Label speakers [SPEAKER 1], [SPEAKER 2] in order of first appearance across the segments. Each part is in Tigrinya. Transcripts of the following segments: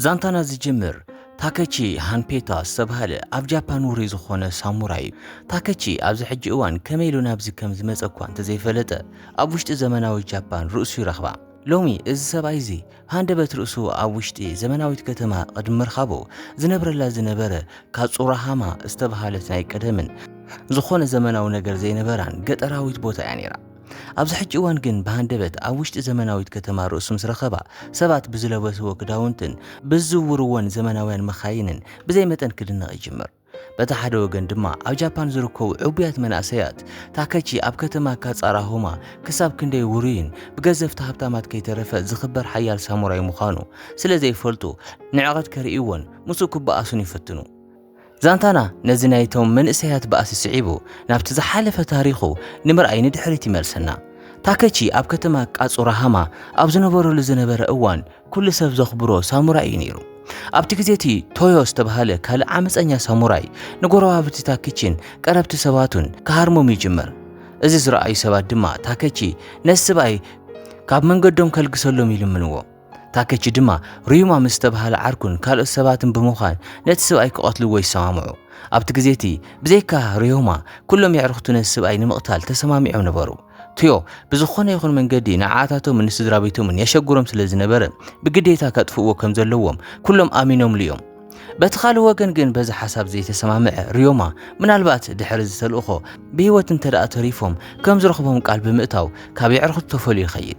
[SPEAKER 1] زانتانا زجمر تاكيتشي هانبيتا سبهاله أف جابان وريزو خونه ساموراي تاكيتشي أبز حج اوان كميلو نابز كم زمز أكوان تزيفلته أبوشت زمناوي جابان رؤسي رخبا لومي إز سبايزي هاندبت رؤسو أبوشتي زمناوي كتما قد مرخبو زنبر لا زنبره كاتصورا هاما استبهالت ناي قدمن زخونه زمناوي نجر زينبران قطراويت بوتا يعني أبز حج اوان جن بهاندبت أبوشت زمناويت كتما رؤسو مسرخبا سبات بزلبسو كداونتن بزوروان زمناويان مخاينن بزي متن كدنا يجمر بتحد وجن دما أو جابان زركو عبيات من أسيات تاكيتشي أب كتما كاتساراهما كساب كندي ورين بجزف تهبتامات كي ترفع زخبر حيال ساموراي مخانو سلازي فلتو نعقد كريئون مسوكو بأسوني فتنو زانتانا نزنايتهم من اسيات بأس سعيبو نابت زحالف تاريخو نمر أي ندحريتي ملسنا تاكيتشي أب كتما كاتساراهما أب زنبرو لزنبر أوان كل سف زخبرو ساموراي نيرو أبتي كزيتي تويوس تبهاله كال عامس أنيا ساموراي نقولوا أبتي تاكيتشين كربت سباتون كهارمو ميجمر أزيز رأي سبات دما تاكيتشي نسباي كاب من قدوم كالقسلو ميلمنوو تاكيتشي دما ريوما مستبهال عركون كال السباتن بمخان نتسباي كقتلو ويسامعو أبتي كزيتي بزيكا ريوما كلهم يعرفتون السباي نمقتال تسمامعو نبارو تيو بزخونه يخون من قدي نعاتاتو من استدرابيتو من يشقورم سلزنبره بقديتا كتفوو كم زلوهم كلهم آمينهم اليوم بتخالو وقن قن بز حساب زي تسمامع ريوما من البات دحرز سلوخو بيوت انتدأ تريفهم كم زرخبهم قلب مئتاو كابي عرخو التفولي الخيد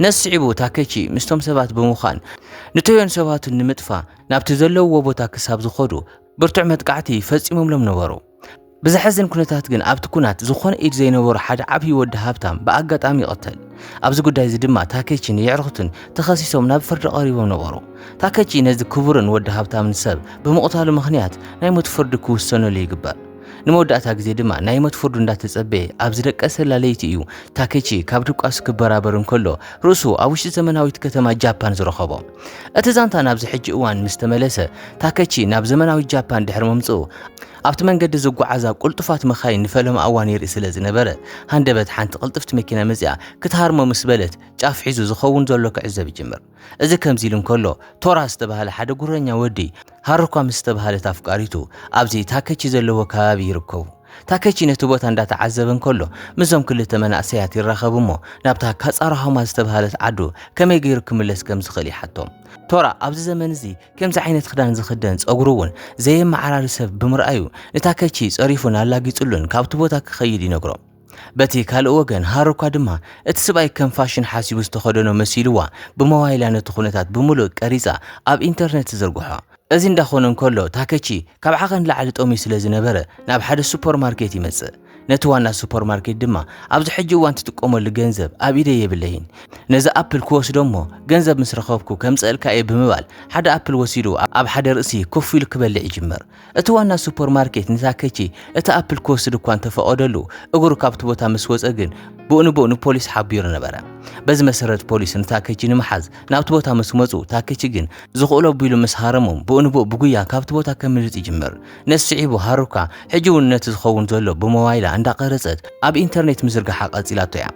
[SPEAKER 1] ناس عيبو تاكيتشي مستم سبات بمخان نتوين سبات النمتفا نابت زلو وبوتا كساب زخودو برتع متقعتي فزيمهم لم نورو بزحزن كنتات جن أبت كنات زخون إيد زينور حد عبي ود هابتام بأجت عمي قتل أبز قد هذا دم تاكيتشين يعرفتن تخصيصهم نبفر قريب ونورو تاكيتشين هذا كبرن ود هابتام نسب بمقطع مخنيات نايمت فرد كوسنو اللي يقبل نمود أتاك زي دما نايمت فرد ندات تسبي أبزدك أسر لليتيو تاكيتشي كابتوك أسك برابرن كله روسو أوش زمناوي كتما جابان زرخبو أتزانتا نابز حج اوان مستملسه تاكيتشي ناب زمناوي جابان دحر ممصو أبت من قد زوج عذاب قلت فات مخاين نفلهم أوانير إسلاز نبرة هندبت حنت قلتفت مكينة مزيع كتهار ما مسبلت جاف عزو زخون زولك عزة بجمر إذا كم زيلون كله ترى استبهال حدا قرنيا ودي هاركم استبهالت أفكاريتو أبزي تاكيتشي زلوا كابي يركو تاكيتشي نتوبت عند تعذبن كله مزم كل تمن أسيات الرخبمو نبتها كسرها ما استبهالت عدو كم يجيركم اللي سكم زخلي حتى ترى أبز زمن زي كم زعينة خدان زخدان أقرون زي ما عرار سب بمرأيو نتاكيتشي صريفنا لاقي تقولن كابتبوتك خيدي نقرأ بتي كالوجن هارو كادما اتسباي كم فاشن حاسي واستخدموا مسيلوا بموايلان تخونتات بملك أريزا أب إنترنت زرقها أزين دخونن كله تاكيتشي كابعقن لعلت أمي سلازنبرة ناب حد السوبر ماركت يمسه نتوانا سوبر ماركت دما أبز حجو وانت تقوم الجنزب أبيدي يبلهين نزا أبل كوس دمو جنزب مسرخوبكو كم سألك أي بموال حد أبل وسيلو أب حد رأسي كفي الكبل يجمر اتوانا سوبر ماركت نتاكيتشي اتا أبل كوس دكوان تفاقدلو اقرو كابتبوتا مسوز اجن بونو بوليس حابير نبرا بز مسرت بوليس نتاكيتشي نمحز نابتبوتا مسومزو تاكيتشي جن زغولو بيلو مسهارمو بونو بقويا كابتبوتا كملت يجمر نسعيبو هاروكا حجو نتزخون زولو بموايلا عند قرصت اب انترنت مزرغ حق اصيلاتو يا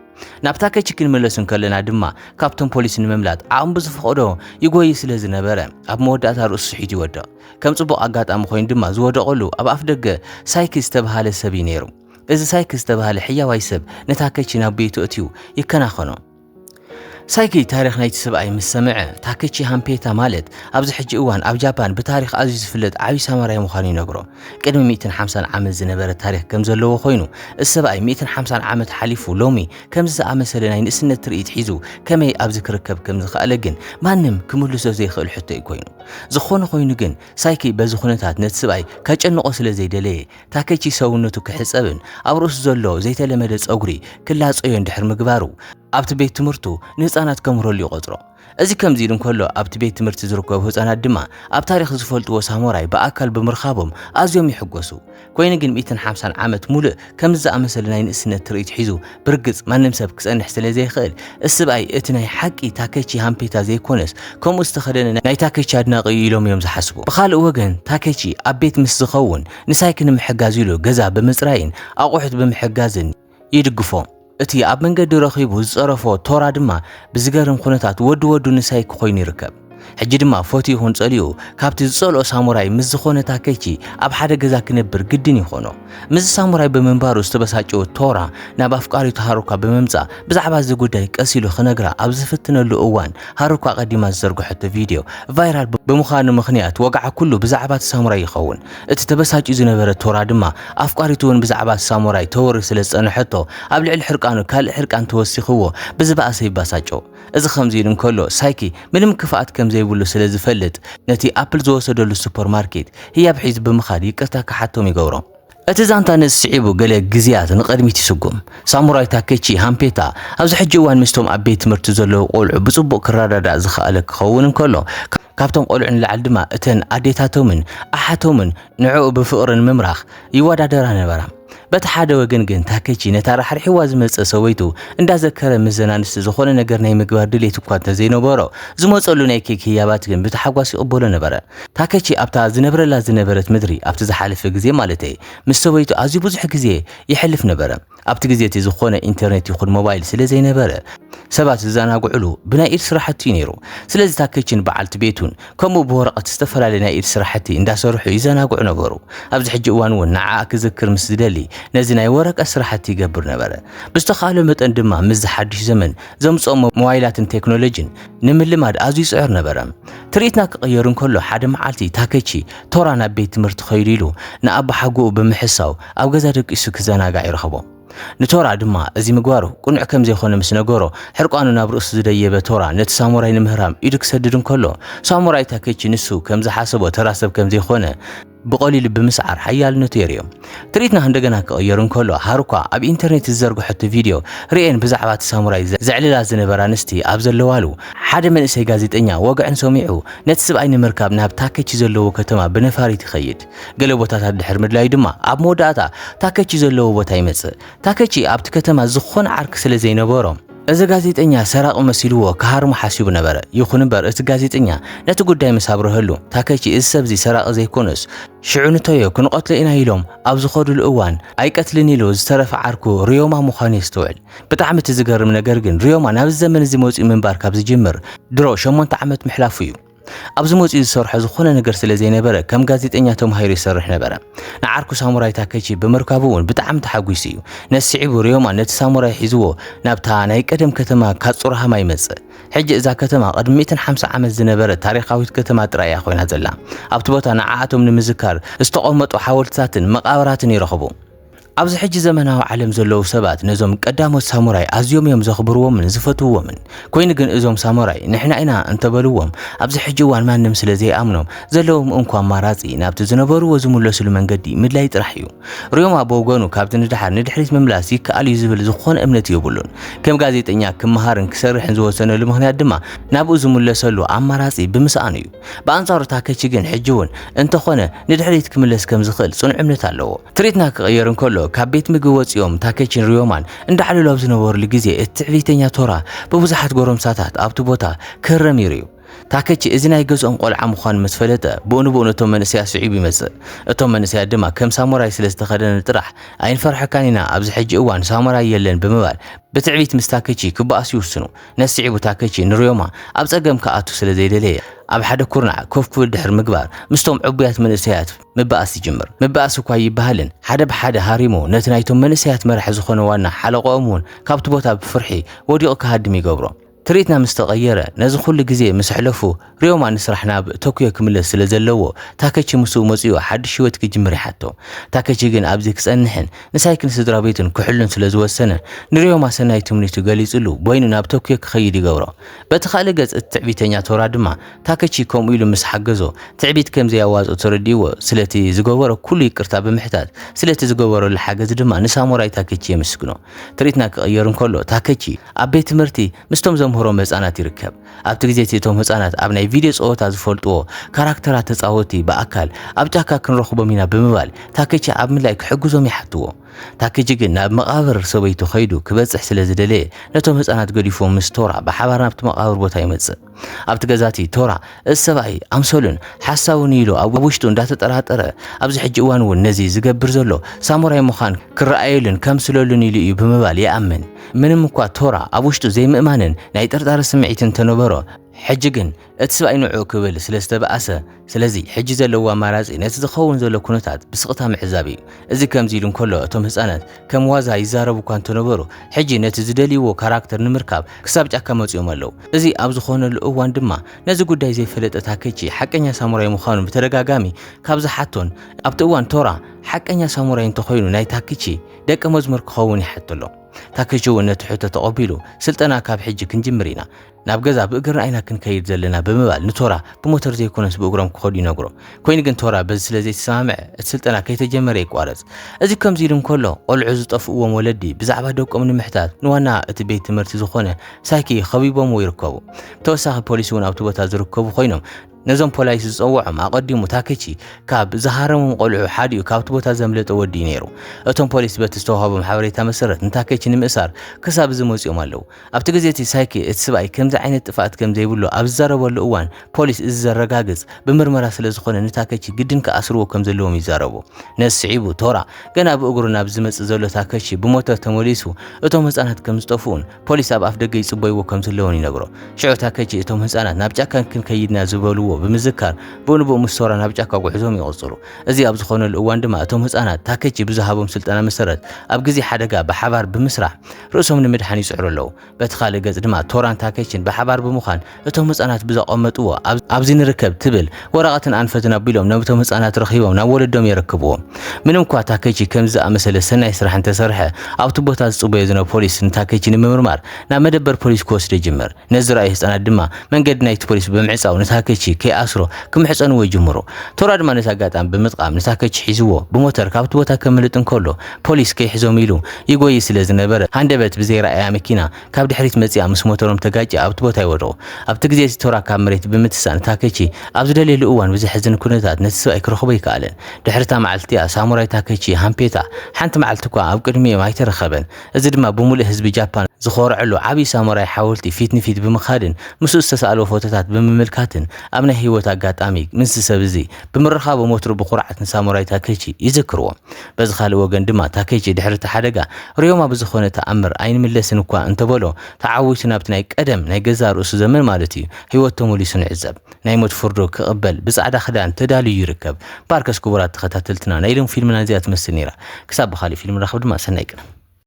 [SPEAKER 1] نابتاكي تشكن ملسن كلنا دما كابتن بوليس نمملات عم بزفقدو يغوي سلاز نبره اب موداتا رؤس حيتي ودا كم صبو اغاطام خوين دما زودقلو اب افدغ سايكس تبهاله سبي نيرو اذا سايكس تبهاله حياوي سب نتاكيتشي نابيتو اتيو يكناخنو سايكي تاريخ نايت سبعي مسمع تاكيتشي هامبيتا مالت أبز حج اوان أب جابان بتاريخ أزيز فلت عبي سامراي مخاني نقرو قدم 250 عام زنبرة تاريخ كم زلو خوينو السبعي 250 عام حليفو لومي كم زا مثلا نسنة تريد حيزو كمي أبز كركب كم زخالجن مانم كمل سو زي خل حتى يكوينو زخون خوينو جن سايكي بزخونتات نت سبعي كاجن قصله زي دلي تاكيتشي سونتو كحسابن أبروس زلو زي تلمدت أغري كلها صيون دحر مقبارو أبت بيت تمرتو نصانات كمرو اللي قطرو أزي كم زيدن كله أبت بيت تمرت زركو هصانات دما أب تاريخ زفولتو وساموراي بأكل بمرخابهم أزيوم يحقوسو كوين جن 250 عامت مولء كم زا مثلا نسنة تريد حيزو برقص ما نمسب كسان حسلا زي خيل السبعي اتناي حقي تاكيتشي هامبيتا زي كونس كم استخدنا ناي تاكيتشي عدناقي يلوم يوم زحسبو بخال وغن تاكيتشي أبيت مسخون نسايكن محقازيلو جزا بمصراين أقوحت بمحقازن يدقفون اتي اب منقد رخيبو زصرفو تورا دما بزغرم خونتات ود نسايك خوين يركب ሕጂ ድማ ፎቶ ይኹን ጸሊኡ ካብቲ ዝጸልኦ ሳሙራይ ምስ ዝኾነ ታከቺ ኣብ ሓደ ገዛ ክነብር ግድን ይኾኖ ምስ ሳሙራይ ብምንባሩ ዝተበሳጨው ቶራ ናብ ኣፍቃሪቱ ሃሩካ ብምምጻእ ብዛዕባ እዚ ጉዳይ ቀሲሉ ክነግራ ኣብ ዝፍትነሉ እዋን ሃሩካ ቀዲማ ዝዘርግሐቶ ቪድዮ ቫይራል ብምዃኑ ምኽንያት ወጋዓ ኩሉ ብዛዕባ ሳሙራይ ይኸውን እቲ ተበሳጭ ዝነበረ ቶራ ድማ ኣፍቃሪቱ እውን ብዛዕባ ሳሙራይ ተወሪ ስለ ዝጸንሐቶ ኣብ ልዕሊ ሕርቃኑ ካልእ ሕርቃን ተወሲኽዎ ብዝባእሰ ይባሳጮ እዚ ከምዚ ኢሉ እንከሎ ሳይኪ ምንም ክፍኣት ከም ዘይብሉ ስለ ዝፈልጥ ነቲ ኣፕል ዝወሰደሉ ሱፐርማርኬት ህያብ ሒዙ ብምኻድ ይቅርታ ክሓቶም ይገብሮም እቲ ዛንታ ንስዒቡ ገለ ግዝያት ንቐድሚት ይስጉም ሳሙራይ ታከቺ ሃምፔታ ኣብዚ ሕጂ እዋን ምስቶም ኣብ ቤት ትምህርቲ ዘለዉ ቆልዑ ብጽቡቕ ክረዳዳእ ዝኽኣለ ክኸውን እንከሎ ካብቶም ቆልዑ ንላዕሊ ድማ እተን ኣዴታቶምን ኣሓቶምን ንዕኡ ብፍቕርን ምምራኽ ይወዳደራ ነበራ በቲ ሓደ ወገን ግን ታከቺ ነታ ራሕርሒዋ ዝመፀ ሰወይቱ እንዳዘከረ ምዘናንስ ዝኾነ ነገር ናይ ምግባር ድሌት እኳ እንተዘይነበሮ ዝመፀሉ ናይ ኬክ ህያባት ግን ብተሓጓስ ይቕበሎ ነበረ ታከቺ ኣብታ ዝነበረት ምድሪ ኣብቲ ዝሓለፈ ግዜ ማለት ምስ ሰወይቱ ኣዝዩ ብዙሕ ግዜ ይሕልፍ ነበረ ኣብቲ ግዜ እቲ ዝኾነ ኢንተርኔት ይኹን ሞባይል ስለ ዘይነበረ ሰባት ዝዘናግዕሉ ብናይ ኢድ ስራሕቲ ነይሩ ስለዚ ታከቺን በዓልቲ ቤቱን ከምኡ ብወረቐት ዝተፈላለዩ ናይ ኢድ ስራሕቲ እንዳሰርሑ ይዘናግዑ ነበሩ ኣብዚ ሕጂ እዋን እውን ንዓኣ ክዝክር ምስ ዝደሊ ነዚ ናይ ወረቀት ስራሕቲ ይገብር ነበረ ብዝተኻእለ መጠን ድማ ምስ ዝሓድሽ ዘመን ዘምጽኦም ሞባይላትን ቴክኖሎጂን ንምልማድ ኣዝዩ ይጽዕር ነበረ ትርኢትና ክቕየር እንከሎ ሓደ መዓልቲ ታከቺ ቶራ ናብ ቤት ትምህርቲ ኸይዱ ኢሉ ንኣባ ሓጉኡ ብምሕሳው ኣብ ገዛ ደቂሱ ክዘናጋዕ ይረኸቦ ንቶራ ድማ እዚ ምግባሩ ቁኑዕ ከም ዘይኾነ ምስ ነገሮ ሕርቋኑ ናብ ርእሱ ዝደየበ ቶራ ነቲ ሳሙራይ ንምህራም ኢዱ ክሰድድ እንከሎ ሳሙራይ ታከቺ ንሱ ከም ዝሓሰቦ ተራሰብ ከም ዘይኾነ بقليل بمسعر حيال نتيريوم تريتنا هندقنا كأيرون كله هاروكا أب إنترنت الزرق حتى فيديو رئين بزعبات ساموراي زعل لازم برانستي أبزل لوالو حدا من إسي جازيت إنيا وقع سميعو نتسب أين مركب ناب تاكتش زلوا كتما بنفاري تخيد قالوا بتاعت الحرمد لا يدما أب موداتا تاكتش زلوا بتايمس تاكتش أب تكتما زخون عرك سلزين بورم إذا ጋዜጠኛ ሰራቅ መስልዎ ከሃርሙ ሓሲቡ ነበረ ይኹን እምበር እቲ ጋዜጠኛ ነቲ ጉዳይ መሳብሮ ህሉ ታከቺ እዚ ሰብዚ ሰራቅ ዘይኮነስ ሽዑንቶዮ ክንቆትለ ኢና ኢሎም ኣብ ዝኸዱሉ እዋን ኣይቀትልን ኢሉ ዝተረፈ ዓርኩ ሪዮማ ምዃኑ ይስተውዕል ብጣዕሚ ዝገርም ነገር ግን ሪዮማ ናብ ዘመን እዚ መውፂ ምንባር ካብ ዝጅምር ድሮ 8 ዓመት ምሕላፉ እዩ ኣብዚ መውፂ ዝሰርሖ ዝኾነ ነገር ስለ ዘይነበረ ከም ጋዜጠኛ ተማሂሩ ይሰርሕ ነበረ ንዓርኩ ሳሙራይ ታከቺ በመርካቡ እውን ብጣዕሚ ተሓጒስ እዩ ነስዒቡ ሪዮማ ነቲ ሳሙራይ ሒዝዎ ናብታ ናይ ቀደም ከተማ ካጽሩሃማ ይመጽእ ሕጂ እዛ ከተማ ቅድሚ 150 ዓመት ዝነበረ ታሪኻዊት ከተማ ጥራያ ኮይና ዘላ ኣብቲ ቦታ ንዓኣቶም ንምዝካር ዝተቐመጡ ሓወልትታትን መቃብራትን ይረኽቡ ኣብዚ ሕጂ ዘመናዊ ዓለም ዘለው ሰባት ነዞም ቀዳሞት ሳሙራይ ኣዝዮም እዮም ዘኽብርዎምን ዝፈትውዎምን ኮይኑ ግን እዞም ሳሙራይ ንሕና ኢና እንተበልዎም ኣብዚ ሕጂ እዋን ማንም ስለ ዘይኣምኖም ዘለዎም እንኳ ኣማራጺ ናብቲ ዝነበርዎ ዝምለስሉ መንገዲ ምድላይ ጥራሕ እዩ ሪዮማ በወገኑ ካብቲ ንድሕሪት ምምላስ ይከኣል እዩ ዝብል ዝኾነ እምነት ይብሉን ከም ጋዜጠኛ ክመሃርን ክሰርሕን ዝወሰነሉ ምክንያት ድማ ናብኡ ዝምለሰሉ ኣማራጺ ብምስኣን እዩ ብኣንጻሩ ታከቺ ግን ሕጂ እውን እንተኾነ ንድሕሪት ክምለስ ከም ዝኽእል ጽኑዕ እምነት ኣለዎ ትርኢትና ክቕየር እንከሎ ካብ ቤት ምግቢ ወፂኦም ታከቺን ሪዮማን እንዳዕለሉ ኣብ ዝነበሩሉ ግዜ እትዕቢተኛ ቶራ ብብዙሓት ጎረምሳታት ኣብቲ ቦታ ክረም ይርዩ ታከቺ እዚ ናይ ገዝኦም ቆልዓ ምዃኑ ምስ ፈለጠ ብኡንብኡ ነቶም መንእሰያት ስዒቡ ይመጽእ እቶም መንእሰያት ድማ ከም ሳሙራይ ስለ ዝተኸደነ ጥራሕ ኣይንፈርሐካን ኢና ኣብዚ ሕጂ እዋን ሳሙራይ የለን ብምባል ብትዕቢት ምስ ታከቺ ክበኣሱ ይውስኑ ነስዒቡ ታከቺ ንሪዮማ ኣብ ፀገም ከኣቱ ስለ ዘይደለየ ኣብ ሓደ ኩርናዕ ኮፍ ክብል ድሕር ምግባር ምስቶም ዕቡያት መንእሰያት ምባኣስ ይጅምር ምባኣስ እኳ ይበሃልን ሓደ ብሓደ ሃሪሙ ነቲ ናይቶም መንእሰያት መራሒ ዝኾነ ዋና ሓለቆኦም እውን ካብቲ ቦታ ብፍርሒ ወዲቑ ክሃድም ይገብሮ ትርኢትና ምስ ተቐየረ ነዚ ኩሉ ግዜ ምስ ሕለፉ ሪዮማ ንስራሕ ናብ ቶኪዮ ክምለስ ስለ ዘለዎ ታከቺ ምስኡ መፂኡ ሓድሽ ህይወት ክጅምር ይሓቶ ታከቺ ግን ኣብዚ ክጸንሕን ንሳይክን ስድራ ቤቱን ክሕሉን ስለ ዝወሰነ ንሪዮማ ሰናይ ትምኒቱ ገሊጹሉ ቦይኑ ናብ ቶኪዮ ክኸይድ ይገብሮ በቲ ካልእ ገጽ እቲ ትዕቢተኛ ቶራ ድማ ታከቺ ከምኡ ኢሉ ምስ ሓገዞ ትዕቢት ከም ዘያዋፅኦ ተረዲእዎ ስለቲ ዝገበሮ ኩሉ ይቅርታ ብምሕታት ስለቲ ዝገበረሉ ሓገዝ ድማ ንሳሙራይ ታከቺ የመስግኖ ትርኢትና ክቕየር እንከሎ ታከቺ ኣብ ቤት ትምህርቲ ምስቶም ምህሮም ህፃናት ይርከብ ኣብቲ ግዜ እቶም ህፃናት ኣብ ናይ ቪድዮ ጸወታ ዝፈልጥዎ ካራክተራት ተጻወቲ በኣካል ኣብ ጫካ ክንረኽቦም ኢና ብምባል ታከቺ ኣብ ምላይ ክሕግዞም ይሓትዎ ታከቺ ግን ናብ መቃብር ሰበይቱ ኸይዱ ክበጽሕ ስለ ዝደለየ ነቶም ህፃናት ገዲፎም ምስ ቶራ ብሓባር ናብቲ መቃብር ቦታ ይመጽእ ኣብቲ ገዛቲ ቶራ እዚ ሰብኣይ ኣምሰሉን ሓሳቡን ኢሉ ኣብ ውሽጡ እንዳተጠራጠረ ኣብዚ ሕጂ እዋን እውን ነዚ ዝገብር ዘሎ ሳሙራይ ምዃን ክረኣየሉን ከምስለሉን ኢሉ እዩ ብምባል ይኣምን ምንም እኳ ቶራ ኣብ ውሽጡ ዘይምእማንን ናይ ጥርጣረ ስምዒትን ተነበሮ ሕጂ ግን እቲ ሰብኣይ ንዑ ክብል ስለ ዝተባኣሰ ስለዚ ሕጂ ዘለዎ ኣማራጺ ነቲ ዝኸውን ዘሎ ኩነታት ብስቕታ ምሕዛብ እዩ። እዚ ከምዚ ኢሉ እንከሎ እቶም ህፃናት ከም ዋዛ ይዛረቡ እኳ እንተነበሩ ሕጂ ነቲ ዝደልይዎ ካራክተር ንምርካብ ክሳብ ጫካ መፂኦም ኣለዉ። እዚ ኣብ ዝኾነሉ እዋን ድማ ነዚ ጉዳይ ዘይፈለጠ ታኬቺ ሓቀኛ ሳሙራይ ምዃኑ ብተደጋጋሚ ካብ ዝሓቶን ኣብቲ እዋን ቶራ ሓቀኛ ሳሙራይ እንተኾይኑ ናይ ታኬቺ ደቀ መዝሙር ክኸውን ይሓቶ ኣሎ። ታኬቺ እውን ነቲ ሕቶ ተቐቢሉ ስልጠና ካብ ሕጂ ክንጅምር ኢና ናብ ገዛ ብእግርና ኢና ክንከይድ ዘለና ብምባል ንቶራ ብሞተር ዘይኮነስ ብእግሮም ክኸዱ ይነግሮ። ኮይኑ ግን ቶራ በዚ ስለ ዘይተሰማምዐ እቲ ስልጠና ከይተጀመረ ይቋረፅ። እዚ ከምዚ ኢሉ እንከሎ ቆልዑ ዝጠፍእዎም ወለዲ ብዛዕባ ደቆም ንምሕታት ንዋና እቲ ቤት ትምህርቲ ዝኾነ ሳይኪ ኸቢቦምዎ ይርከቡ። ተወሳኺ ፖሊስ እውን ኣብቲ ቦታ ዝርከቡ ኮይኖም ነዞም ፖሊስ ዝፀውዖም ኣቐዲሙ ታኬቺ ካብ ዝሃረሞም ቆልዑ ሓዲኡ ካብቲ ቦታ ዘምለጠ ወዲ ነይሩ። እቶም ፖሊስ በቲ ዝተዋህቦም ሓበሬታ መሰረት ንታኬቺ ንምእሳር ክሳብ ዝመፂኦም ኣለዉ። ኣብቲ ግዜ እቲ ሳይኪ እቲ ሰብኣይ ከምዚ ዓይነት ጥፋኣት ከም ዘይብሉ ኣብ ዝዛረበሉ እዋን ፖሊስ እዚ ዘረጋግፅ ብምርመራ ስለ ዝኾነ ንታኬቺ ግድን ከኣስርዎ ከም ዘለዎም ይዛረቡ። ነዚ ስዒቡ ቶራ ገና ብእግሩ ናብ ዝመፅእ ዘሎ ታኬቺ ብሞተር ተመሊሱ እቶም ህፃናት ከም ዝጠፍኡን ፖሊስ ኣብ ኣፍ ደገ ይፅበይዎ ከም ዘለዎን ይነግሮ። ሽዑ ታኬቺ እቶም ህፃናት ናብ ጫካ ክንከይድና ዝበልዎ ብምዝካር ብንብኡ ምስ ቶራ ናብ ጫካ ጉዕዞም ይቕፅሉ። እዚ ኣብ ዝኾነሉ እዋን ድማ እቶም ህፃናት ታኬቺ ብዝሃቦም ስልጠና መሰረት ኣብ ግዜ ሓደጋ ብሓባር ብምስራሕ ርእሶም ንምድሓን ይፅዕሩ ኣለዉ። በቲ ካልእ ገጽ ድማ ቶራን ታኬቺን ብሓባር ብምዃን እቶም ህፃናት ብዘቐመጥዎ ኣብዚ ንርከብ ትብል ወረቐትን ኣንፈትን ኣቢሎም ነቶም ህፃናት ረኺቦም ናብ ወለዶም የረክብዎም። ምንም እኳ ታኬቺ ከምዚ ዝኣመሰለ ሰናይ ስራሕ እንተሰርሐ ኣብቲ ቦታ ዝፅበዮ ዝነበሩ ፖሊስ ንታኬቺ ንምምርማር ናብ መደበር ፖሊስ ክወስዶ ይጅመር። ነዚ ዝረኣዩ ህፃናት ድማ መንገዲ ናይቲ ፖሊስ ብምዕፃው ንታኬቺ ከይኣስሮ ክምሕፀንዎ ይጅምሩ። ቶራ ድማ ነቲ ኣጋጣሚ ብምጥቃም ንታኬቺ ሒዝዎ ብሞተር ካብቲ ቦታ ከምልጥ እንከሎ ፖሊስ ከይሕዞም ኢሉ ይጎይ ስለ ዝነበረ ሃንደበት ብዘይረኣያ መኪና ካብ ድሕሪት መፂያ ምስ ሞተሮም ተጋጭ ኣብቲ ቦታ ይወድቑ። ኣብቲ ግዜ ቶራ ካብ መሬት ብምትሳእ ንታኬቺ ኣብ ዝደልየሉ እዋን ብዘሕዝን ኩነታት ነቲ ሰብኣይ ክረኽቦ ይከኣለን። ድሕሪታ መዓልቲያ ሳሙራይ ታኬቺ ሃምፔታ ሓንቲ መዓልቲ እኳ ኣብ ቅድሚኦም ኣይተረኸበን። እዚ ድማ ብሙሉእ ህዝቢ ጃፓን ዝኮርዐሉ ዓብይ ሳሙራይ ሓወልቲ ፊት ንፊት ብምኻድን ምስኡ ዝተሳእለዎ ፎቶታት ብምምልካትን ኣብ ናይ ህይወት ኣጋጣሚ ምስ ሰብ እዚ ብምርኻቦ ሞተሩ ብኩርዓት ንሳሙራይ ታኬቺ ይዝክርዎ። በዚ ካልእ ወገን ድማ ታኬቺ ድሕሪ እቲ ሓደጋ ርዮማ ብዝኾነ ተኣምር ኣይንምለስን እኳ እንተበሎ ተዓዊቱ ናብቲ ናይ ቀደም ናይ ገዛ ርእሱ ዘመን ማለት እዩ ህይወት ተመሊሱ ንዕዘብ። ናይ ሞት ፍርዶ ክቕበል ብፃዕዳ ክዳን ተዳልዩ ይርከብ። ባርከስ ክቡራት ተኸታተልትና ናይ ሎም ፊልምና እዚኣ ትመስል ነይራ። ክሳብ ብኻሊእ ፊልም ንራኸብ ድማ ሰናይ ቀን።